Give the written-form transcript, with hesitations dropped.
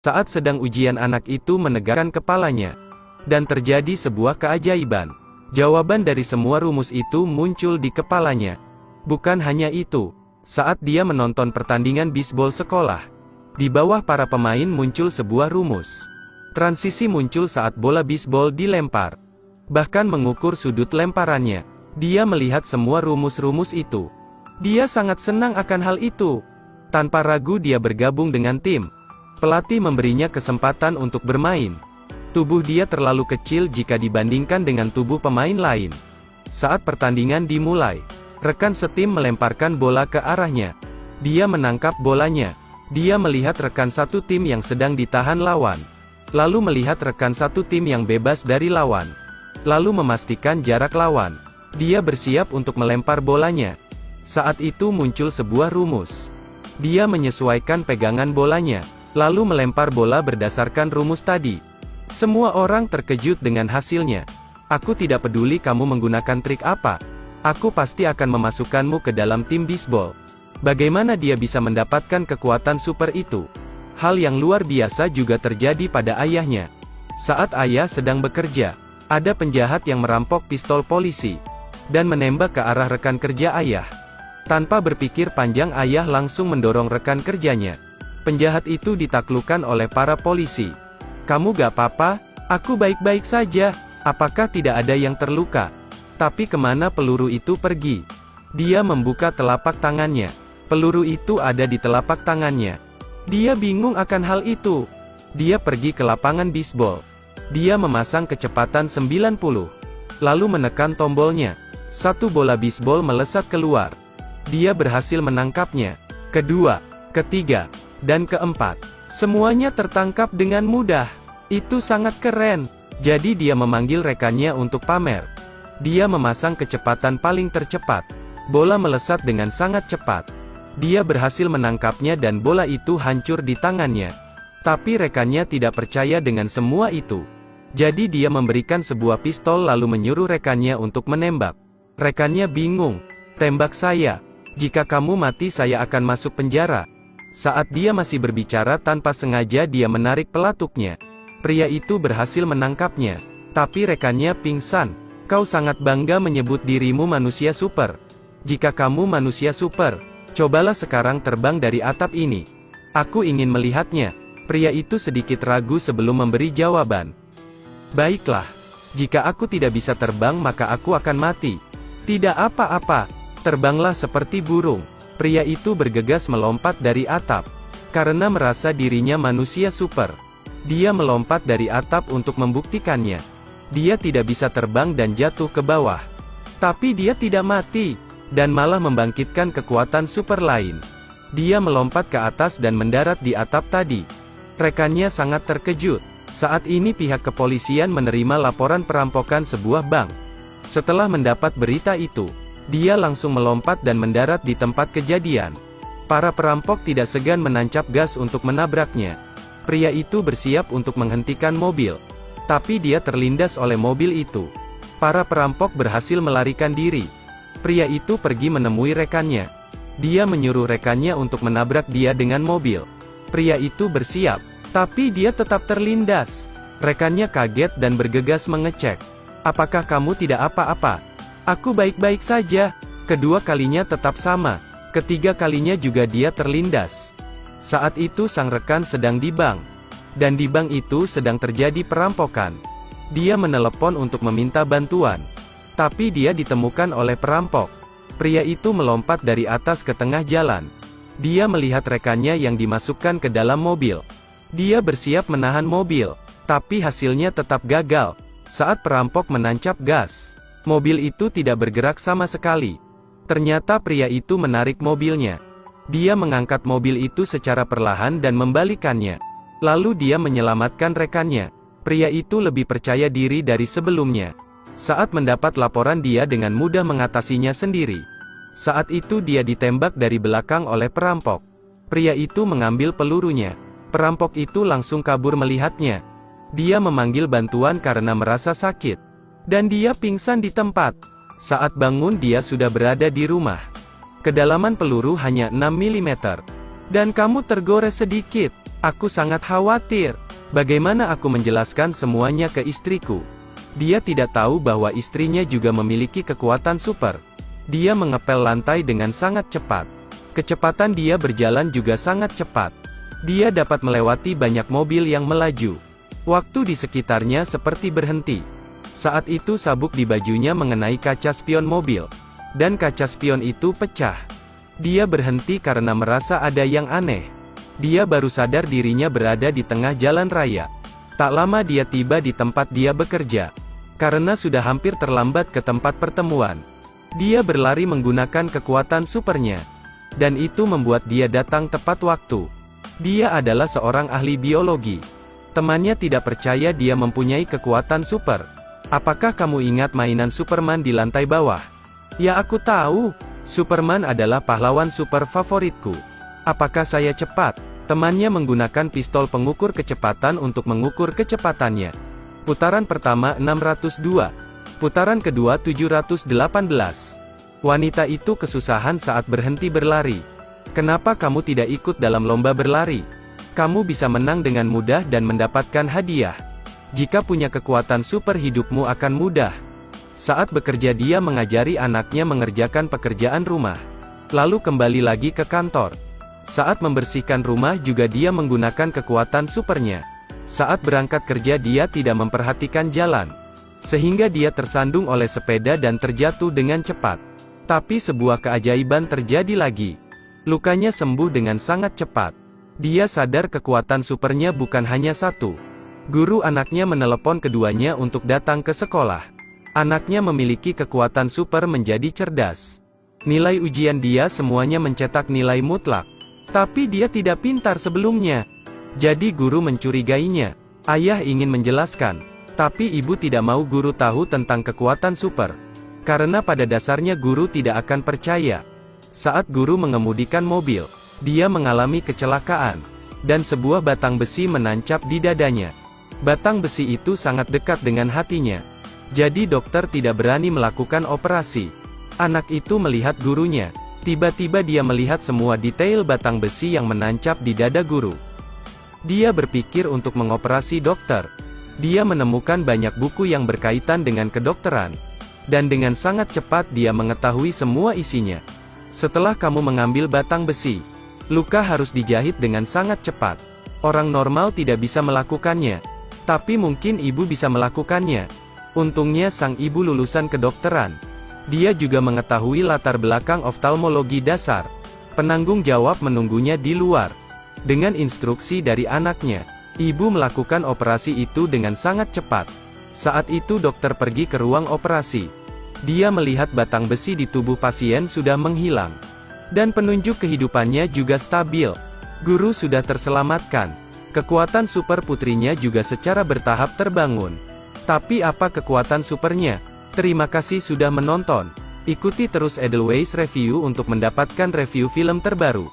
Saat sedang ujian anak itu menegakkan kepalanya. Dan terjadi sebuah keajaiban. Jawaban dari semua rumus itu muncul di kepalanya. Bukan hanya itu. Saat dia menonton pertandingan bisbol sekolah, di bawah para pemain muncul sebuah rumus. Transisi muncul saat bola bisbol dilempar. Bahkan mengukur sudut lemparannya. Dia melihat semua rumus-rumus itu. Dia sangat senang akan hal itu. Tanpa ragu dia bergabung dengan tim. Pelatih memberinya kesempatan untuk bermain. Tubuh dia terlalu kecil jika dibandingkan dengan tubuh pemain lain. Saat pertandingan dimulai, rekan setim melemparkan bola ke arahnya. Dia menangkap bolanya. Dia melihat rekan satu tim yang sedang ditahan lawan. Lalu melihat rekan satu tim yang bebas dari lawan. Lalu memastikan jarak lawan. Dia bersiap untuk melempar bolanya. Saat itu muncul sebuah rumus. Dia menyesuaikan pegangan bolanya, lalu melempar bola berdasarkan rumus tadi. Semua orang terkejut dengan hasilnya. Aku tidak peduli kamu menggunakan trik apa. Aku pasti akan memasukkanmu ke dalam tim bisbol. Bagaimana dia bisa mendapatkan kekuatan super itu? Hal yang luar biasa juga terjadi pada ayahnya. Saat ayah sedang bekerja, ada penjahat yang merampok pistol polisi dan menembak ke arah rekan kerja ayah. Tanpa berpikir panjang ayah langsung mendorong rekan kerjanya. Penjahat itu ditaklukkan oleh para polisi. Kamu gak apa-apa? Aku baik-baik saja. Apakah tidak ada yang terluka? Tapi kemana peluru itu pergi? Dia membuka telapak tangannya. Peluru itu ada di telapak tangannya. Dia bingung akan hal itu. Dia pergi ke lapangan bisbol. Dia memasang kecepatan 90. Lalu menekan tombolnya. Satu bola bisbol melesat keluar. Dia berhasil menangkapnya. Kedua, ketiga, dan keempat. Semuanya tertangkap dengan mudah. Itu sangat keren. Jadi dia memanggil rekannya untuk pamer. Dia memasang kecepatan paling tercepat. Bola melesat dengan sangat cepat. Dia berhasil menangkapnya dan bola itu hancur di tangannya. Tapi rekannya tidak percaya dengan semua itu. Jadi dia memberikan sebuah pistol lalu menyuruh rekannya untuk menembak. Rekannya bingung. Tembak saya. Jika kamu mati saya akan masuk penjara. Saat dia masih berbicara tanpa sengaja dia menarik pelatuknya. Pria itu berhasil menangkapnya. Tapi rekannya pingsan. Kau sangat bangga menyebut dirimu manusia super. Jika kamu manusia super, cobalah sekarang terbang dari atap ini. Aku ingin melihatnya. Pria itu sedikit ragu sebelum memberi jawaban. Baiklah. Jika aku tidak bisa terbang maka aku akan mati. Tidak apa-apa. Terbanglah seperti burung. Pria itu bergegas melompat dari atap. Karena merasa dirinya manusia super. Dia melompat dari atap untuk membuktikannya. Dia tidak bisa terbang dan jatuh ke bawah. Tapi dia tidak mati. Dan malah membangkitkan kekuatan super lain. Dia melompat ke atas dan mendarat di atap tadi. Rekannya sangat terkejut. Saat ini pihak kepolisian menerima laporan perampokan sebuah bank. Setelah mendapat berita itu, dia langsung melompat dan mendarat di tempat kejadian. Para perampok tidak segan menancap gas untuk menabraknya. Pria itu bersiap untuk menghentikan mobil. Tapi dia terlindas oleh mobil itu. Para perampok berhasil melarikan diri. Pria itu pergi menemui rekannya. Dia menyuruh rekannya untuk menabrak dia dengan mobil. Pria itu bersiap. Tapi dia tetap terlindas. Rekannya kaget dan bergegas mengecek. Apakah kamu tidak apa-apa? Aku baik-baik saja. Kedua kalinya tetap sama. Ketiga kalinya juga dia terlindas. Saat itu sang rekan sedang di bank. Dan di bank itu sedang terjadi perampokan. Dia menelepon untuk meminta bantuan. Tapi dia ditemukan oleh perampok. Pria itu melompat dari atas ke tengah jalan. Dia melihat rekannya yang dimasukkan ke dalam mobil. Dia bersiap menahan mobil. Tapi hasilnya tetap gagal. Saat perampok menancap gas, mobil itu tidak bergerak sama sekali. Ternyata pria itu menarik mobilnya. Dia mengangkat mobil itu secara perlahan dan membalikannya. Lalu dia menyelamatkan rekannya. Pria itu lebih percaya diri dari sebelumnya. Saat mendapat laporan dia dengan mudah mengatasinya sendiri. Saat itu dia ditembak dari belakang oleh perampok. Pria itu mengambil pelurunya. Perampok itu langsung kabur melihatnya. Dia memanggil bantuan karena merasa sakit. Dan dia pingsan di tempat. Saat bangun dia sudah berada di rumah. Kedalaman peluru hanya 6 mm. Dan kamu tergores sedikit. Aku sangat khawatir. Bagaimana aku menjelaskan semuanya ke istriku? Dia tidak tahu bahwa istrinya juga memiliki kekuatan super. Dia mengepel lantai dengan sangat cepat. Kecepatan dia berjalan juga sangat cepat. Dia dapat melewati banyak mobil yang melaju. Waktu di sekitarnya seperti berhenti. Saat itu sabuk di bajunya mengenai kaca spion mobil. Dan kaca spion itu pecah. Dia berhenti karena merasa ada yang aneh. Dia baru sadar dirinya berada di tengah jalan raya. Tak lama dia tiba di tempat dia bekerja. Karena sudah hampir terlambat ke tempat pertemuan. Dia berlari menggunakan kekuatan supernya. Dan itu membuat dia datang tepat waktu. Dia adalah seorang ahli biologi. Temannya tidak percaya dia mempunyai kekuatan super. Apakah kamu ingat mainan Superman di lantai bawah? Ya, aku tahu. Superman adalah pahlawan super favoritku. Apakah saya cepat? Temannya menggunakan pistol pengukur kecepatan untuk mengukur kecepatannya. Putaran pertama 602. Putaran kedua 718. Wanita itu kesusahan saat berhenti berlari. Kenapa kamu tidak ikut dalam lomba berlari? Kamu bisa menang dengan mudah dan mendapatkan hadiah. Jika punya kekuatan super, hidupmu akan mudah. Saat bekerja dia mengajari anaknya mengerjakan pekerjaan rumah. Lalu kembali lagi ke kantor. Saat membersihkan rumah juga dia menggunakan kekuatan supernya. Saat berangkat kerja dia tidak memperhatikan jalan. Sehingga dia tersandung oleh sepeda dan terjatuh dengan cepat. Tapi sebuah keajaiban terjadi lagi. Lukanya sembuh dengan sangat cepat. Dia sadar kekuatan supernya bukan hanya satu. Guru anaknya menelepon keduanya untuk datang ke sekolah. Anaknya memiliki kekuatan super menjadi cerdas. Nilai ujian dia semuanya mencetak nilai mutlak. Tapi dia tidak pintar sebelumnya. Jadi guru mencurigainya. Ayah ingin menjelaskan. Tapi ibu tidak mau guru tahu tentang kekuatan super. Karena pada dasarnya guru tidak akan percaya. Saat guru mengemudikan mobil, dia mengalami kecelakaan. Dan sebuah batang besi menancap di dadanya. Batang besi itu sangat dekat dengan hatinya. Jadi dokter tidak berani melakukan operasi. Anak itu melihat gurunya. Tiba-tiba dia melihat semua detail batang besi yang menancap di dada guru. Dia berpikir untuk mengoperasi dokter. Dia menemukan banyak buku yang berkaitan dengan kedokteran. Dan dengan sangat cepat dia mengetahui semua isinya. Setelah kamu mengambil batang besi, luka harus dijahit dengan sangat cepat. Orang normal tidak bisa melakukannya. Tapi mungkin ibu bisa melakukannya. Untungnya sang ibu lulusan kedokteran. Dia juga mengetahui latar belakang oftalmologi dasar. Penanggung jawab menunggunya di luar. Dengan instruksi dari anaknya, ibu melakukan operasi itu dengan sangat cepat. Saat itu dokter pergi ke ruang operasi. Dia melihat batang besi di tubuh pasien sudah menghilang. Dan penunjuk kehidupannya juga stabil. Guru sudah terselamatkan. Kekuatan super putrinya juga secara bertahap terbangun. Tapi apa kekuatan supernya? Terima kasih sudah menonton. Ikuti terus Edelweiss Review untuk mendapatkan review film terbaru.